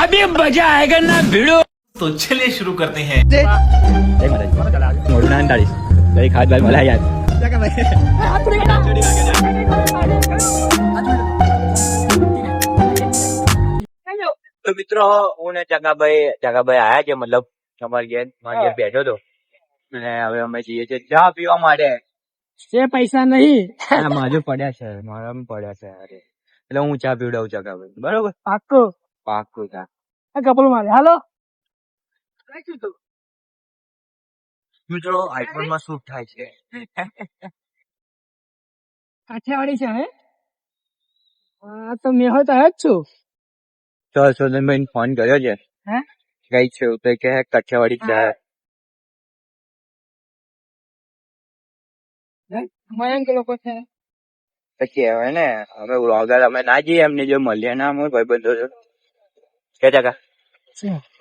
अभी मजा आएगा ना भिड़ो। तो चलिए शुरू करते हैं। મોડું ના અંટાડીશ જરી ખાદ બાદ મળ્યા યાર તો મિત્રો હું ને જગાભાઈ આયા છે મતલબ અમારી ઘેર મારી ઘેર બેઠો હતો અને હવે અમે જઈએ છીએ ચા પીવા માટે છે પૈસા નહીં મારે પડ્યા છે મારા પડ્યા છે અરે એટલે હું ચા પીવડાવું જગાભાઈ બરોબર પાક્કું ચા કપલ મારે હાલો મિત્રો આઈફોન માં શૂટ થાય છે કાઠિયાવાડી છે હે હા તો મેં હોય તો જ છું તો સોનલભાઈ ફોન કર્યો છે હે કઈ છે તો કે કાઠિયાવાડી ચા મયંક લોકો છે પછી હવે ને અમે વ્લોગર અમે ના જઈએ એમને જો મળીએ ના અમે ભાઈબંધો કે ટકા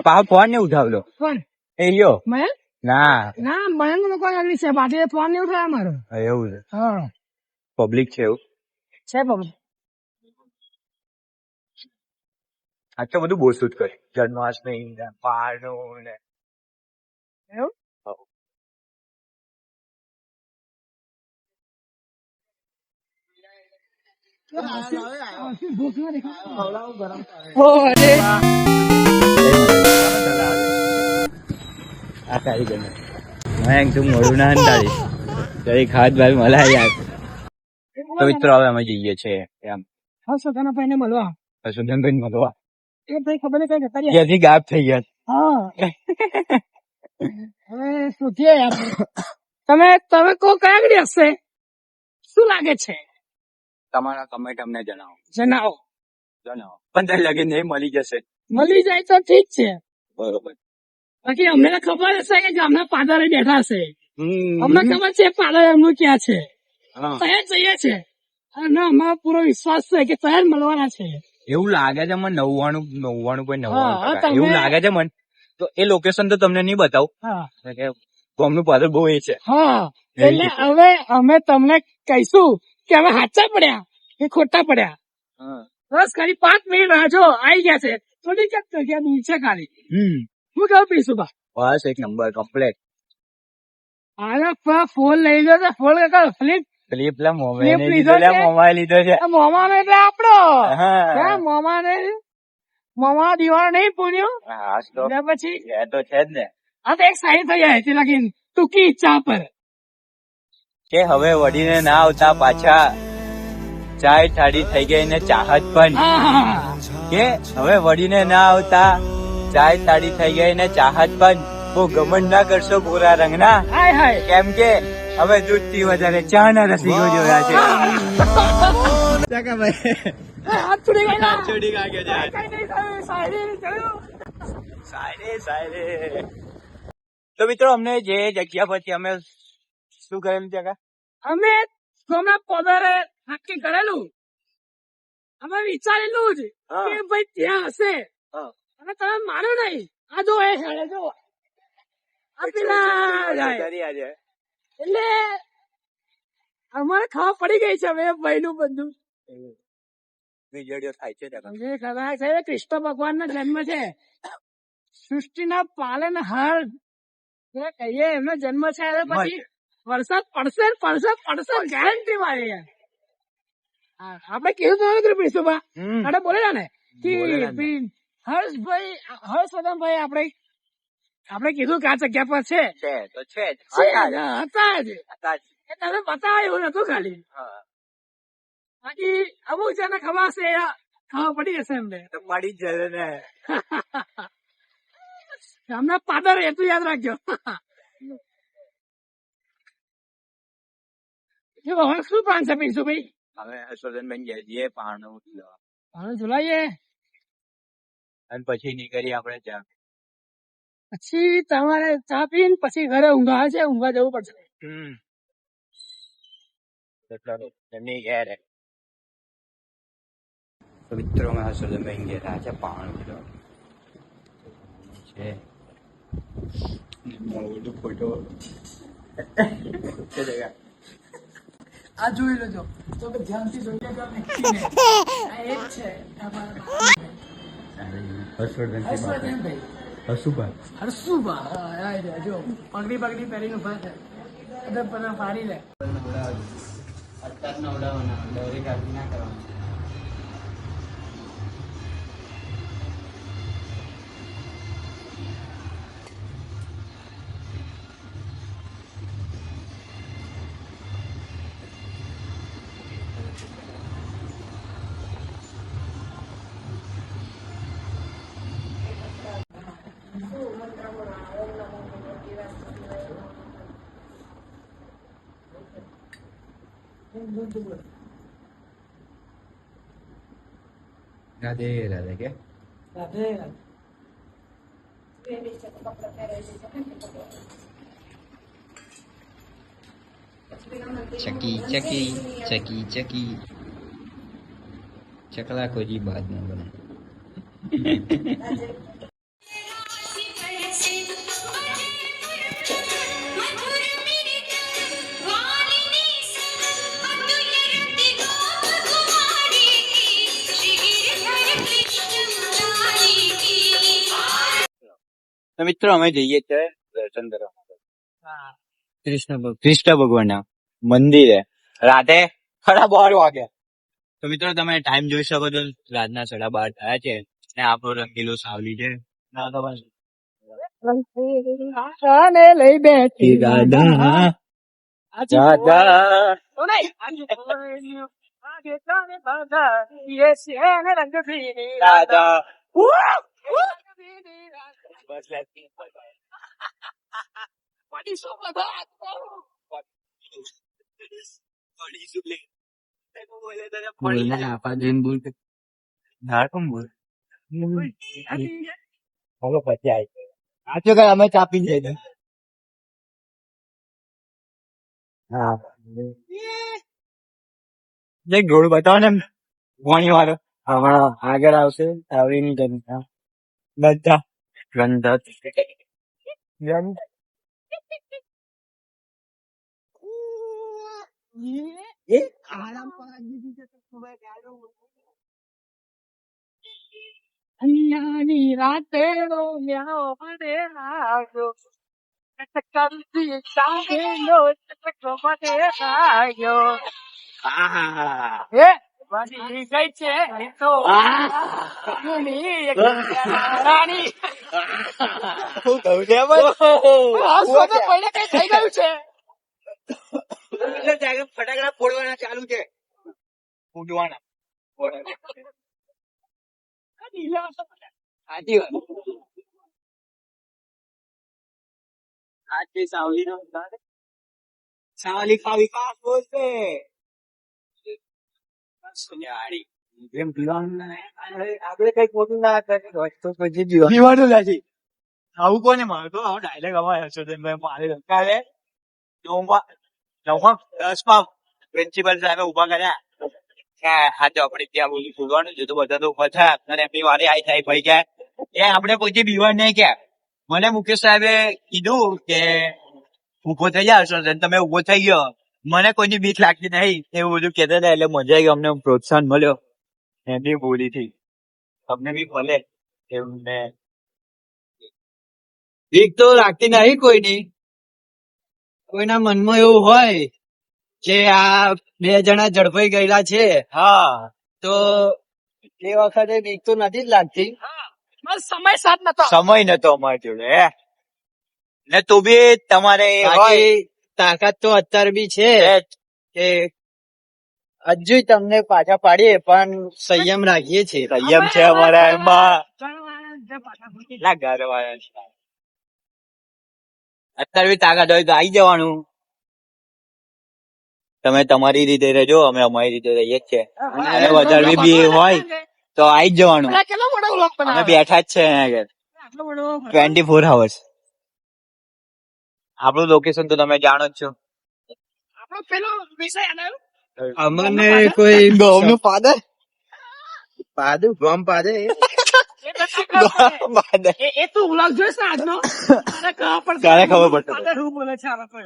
પાછો ફોન ને ઉઠાવલો કોણ એ લ્યો મયંક ના ના મયંક લોકો આગળ છે બાકી ફોન નહીં ઉઠાય મારો એવું છે હા પબ્લિક છે એવું છે પબ્લિક આ તો બધું બહુ શૂટ કરે જન્માષ્ટમી ને પારનું ને એવું આ સારી ગમે મયંક તું મોડું ના અંટાડીશ જરી ખાદ બાદ મળ્યા યાર તો મિત્રો હવે અમે જઈએ છીએ એમ હા સગાના ભાઈને મળવા સુધનભાઈ મળવા એ ભાઈ ખબર નહીં કઈ જતા રહ્યા ત્યાંથી ગાયબ થઈ ગયા હા હવે શોધીએ આપણે તમે કો કયા ઘડી હશે શું લાગે છે તમારા કમેન્ટ અમને જણાવો જણાવો પણ ત્યાં લગી નહીં મળી જશે મળી જાય તો ઠીક છે બરોબર બાકી અમને ખબર હશે કે ગામના પાદરે બેઠા છે અમને ખબર છે પાદર એમનું ક્યાં છે ત્યાં જઈએ છે અને અમારો પૂરો વિશ્વાસ છે કે ત્યાં મળવાના છે એવું લાગે છે મને 99.99% હા, તમે- એવું લાગે છે મને તો એ લોકેશન તો તમને નહીં બતાવું હા કે ગામનું પાદર બહુ એ છે હા એટલે હવે અમે તમને કહીશું કે અમે સાચા પડ્યા કે ખોટા પડ્યા બસ ખાલી 5 મિનિટ રાહ જો આવી ગયા છે થોડી ક્યાંક જગ્યા દૂર છે ખાલી હું કહું પીશું બા બસ એક નંબર કમ્પ્લેટ આને ફોન લઈ લો તો ફોન ફ્લિપ પેલી પેલા Flip લીધો છે? મોબાઈલ લીધો છે મોમાનો એટલે આપડો હા. મોમા દિવાળ નહીં પૂર્યો હા તો એટલે પછી એ તો છે જ ને આ તો એક સાઈડ થઈ જાય તે લાગી ટૂંકી ઈચ્છા પર કે હવે વડીને ના આવતા પાછા ચાય ઠાડી થઈ ગઈ ને ચાહત પણ હા કે હવે વડીને ના આવતા ચાય ઠાડી થઈ ગઈ ને ચાહત પણ બહુ ઘમંડ ના કરશો ભૂરા રંગના હાય હાય કેમ કે હવે દૂધ થી વધારે ચા ના રસીકો જોયા છે હાથ છોડી ગયેલા છોડી કાઢ્યો છે. કઈ નહીં થયું, સાહેબ, જોયું? સાયરે. તો મિત્રો અમને જે જગ્યા પરથી અમે શું કરેલું જગા અમે સોમનાથ પોદરે નક્કી કરેલું અમે વિચારેલું જ હા. કે ભાઈ ત્યાં હશે હા. અને તમે માનો નહીં આ જો એ હેડે જો આ પેલા જાય. આજે એટલે અમારે ખબર પડી ગઈ છે હવે ભાઈ નું બધું વીજળીઓ થાય છે જગા. અમને ખબર છે કૃષ્ણ ભગવાન નો જન્મ છે સૃષ્ટિના પાલનહાર જે કહીએ એમનો જન્મ છે હવે પછી વરસાદ પડશે ને પડશે ગેરંટી મારી આપડે કીધું તો કૃષ્ણભા હમ. આપણે બોલેલા ને કે બોલેલા ને. ભઈ હર્ષવર્ધનભાઈ આપણે કીધું કે આ જગ્યા પર છે છે તો છે જ. છે, હતા જ. હતા જ હતા જ. એ તમે બતાવે એવું નતું ખાલી હા. બાકી અમુક જણા ખબર હશે ખબર પડી હશે એમને તો પડી જ જશે ને હમણાં પાદર એટલું યાદ રાખજો જો હવે શું પ્લાન છે પિન્સુભાઈ હવે હર્ષવર્ધનબેન ગયા છીએ પાણું લેવા. હવે જોલાઈએ અને પછી નીકળી આપણે ચા પછી તમારે ચા પીને પછી ઘરે ઊંઘા છે ઊંઘા જવું પડશે એમની ઘેર તો મિત્રો માં હર્ષવર્ધનબેન ગયા છે પાણું લેવા છે મોટું ફોટો છે જગા આ જોઈ લેજો તો કે ધ્યાનથી જોઈ લેજો આ એ જ છે હર્ષવર્ધનભાઈ. હર્ષુભા. હા, આ રહ્યા, જો પગડી પહેરીને ઉભા છે. અદબ પણ ફાડી લે. રાધે રાધે કે રાધે રાધે. ચકી ચકી ચકી ચકી ચકલા કોઈ બાદ ન બને તો મિત્રો અમે જઈએ છીએ દર્શન કરવા હા. કૃષ્ણ ભગવાનના મંદિરે રાતે 12:30 વાગે. તો મિત્રો તમે ટાઈમ જોઈ શકો છો, રાતના 12:30 થયા છે અને આપણો રંગીલો સાવલી છે. આને લઈ બેઠી દાદા આજે દાદા ઓ નહીં, આજે તારે બાધા, એ છે ને રંગભીની દાદા રંગભીની રાધા. બસ લાગી. પડી શું બધા? અમે ચાપી જઈએ. હા જે ગોળ બતાવો ને વાણી વાળો હમણાં આગળ આવશે. આવડીની જનતા બધા ગંધત અન્યાની રાતે નો મ્યાઓ મને લાગ્યો, કલથી ચાંદલો ચટકો મને લાગ્યો. હે બની ગઈ છે એ તો રાણી. હું કહું છે આ સોને પડે કઈ થઈ ગયું છે. ફટાકડા ફોડવાના ચાલુ છે. ફૂટવાના સાચી વાત. સાચી સાવલી નો સાવલી ખાવી ખાસ બોલશે. જેમ પીવાનું આપડે કઈ ખોટું ના કરીએ તો પછી પીવાનું નથી. આવું કોને મારતો આવો ડાયલેક્ટ અમારે હર્ષવર્ધનભાઈ મારે કાલે 10 પ્રિન્સિપલ સાહેબે ઉભા કર્યા. હા ચોપડી ત્યાં બોલી ખોલવાનું છે તો બધા તો ઉભા થયા અને એમની વારી આઈ થાય ભાઈ ક્યાં એ આપણે કોઈ બીવાર નહીં ક્યાં. મને મુકેશ સાહેબે કીધું કે ઉભો થઈ જાય હર્ષવર્ધન, તમે ઉભો થઈ ગયો, મને કોઈની બીક લાગતી નહીં એવું બધું કહેતા હતા. એટલે મજા આવી, અમને પ્રોત્સાહન મળ્યો એમની બોલીથી. તમને બી મળે એવું ને બીક તો લાગતી નહીં કોઈની. કોઈના મનમાં એવું હોય કે આ 2 જણા ઝડપાઈ ગયેલા છે, હા, તો એ વખતે બીક તો નથી જ લાગતી. સમય સાથ નતો, સમય નતો અમારી જોડે ને તો બી તમારે તાકાત તો અત્યારે બી છે કે હજુ તમને પાછા પાડીએ પણ સંયમ રાખીએ છીએ. સંયમ છે અમારા એમાં. અત્યારે બી તાકાત હોય તો આવી જવાનું. તમે તમારી રીતે રહેજો, અમે અમારી રીતે રહીએ જ છે. અને વધારે બી હોય તો આવી જ જવાનું. કેટલો મોટો વ્લોગ અમે બનાવ્યો. બેઠા જ છે અહીંયા આગળ આટલો બધો 24 hours. આપણું લોકેશન તો તમે જાણો જ છો. આપણો પેલો વિષય આનાયો. અમને કોઈ ગોમનું પાદર પાદુ ગોમ પાદર એ તું વ્લોગ જોઈશ ને આજનો, તારે ખબર પડશે પાદર શું બોલે છે આ લોકો.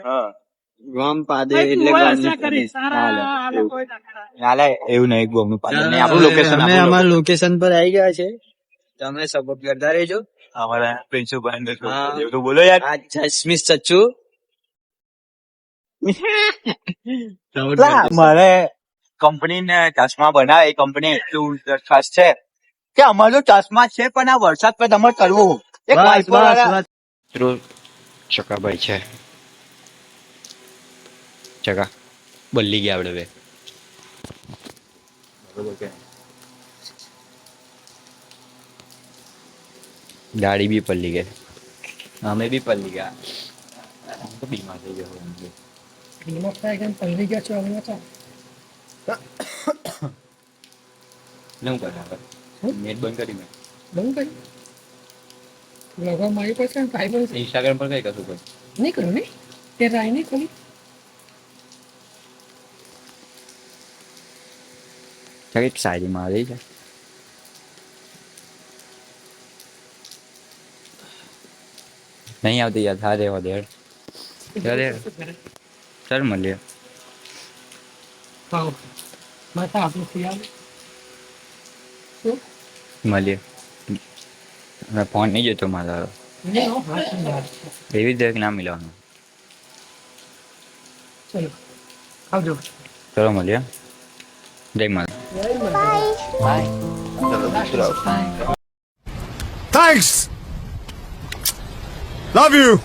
ગોમ પાદર તું એટલે હોય ગોમનું હસ્યા કરીશ. તારા હાલે. આ લોકોએ ના કરાય. હાલે એવું નહીં, ગોમનું પાદર નહીં. આપણું લોકેશન અમે અમારા લોકેશન પર આવી ગયા છે. તમે સપોર્ટ કરતા રહેજો हमारा प्रिंसिपल हाँ। तो बोलो यार આ જસ્મિસ ચચ્ચુ મારે કંપનીને ચશ્મા બનાવે એ કંપની એટલું ખાસ છે કે અમારો ચશ્મા છે પણ આ વરસાદ પર તમારે કરવું એક વાઇપર વાળા મિત્રો ચકાભાઈ છે ચકા બલ્લી ગયા આપણે બે બરોબર કે ગાડી બી પલ્લી ગઈ અમે બી પલ્લી ગયા હું તો બીમાર થઈ ગયો હિંમત થાય કે પલળી ગયા છો હવે તો શું કરે નેટ બંધ કરી મેં બંધ કરી લગવા મારી પાસે ફાઈબર ઇન્સ્ટાગ્રામ પર કઈ કશું કોઈ નહીં કર્યું ને તે રાય નહીં ખોલી એક શાયરી મારી છે નહીં આવતી યાર હા રેવા દે ચાલે ચાલ મળીએ વાવ માથા આપણું ખિયાલ શું મળીએ મેં ફોન નહીં જોતો મારા નહીં હો હાથ નહીં યાર એવી જ ના મિલવાનું ચલો આવજો ચલો મળીએ જય માતા Thanks. Love you.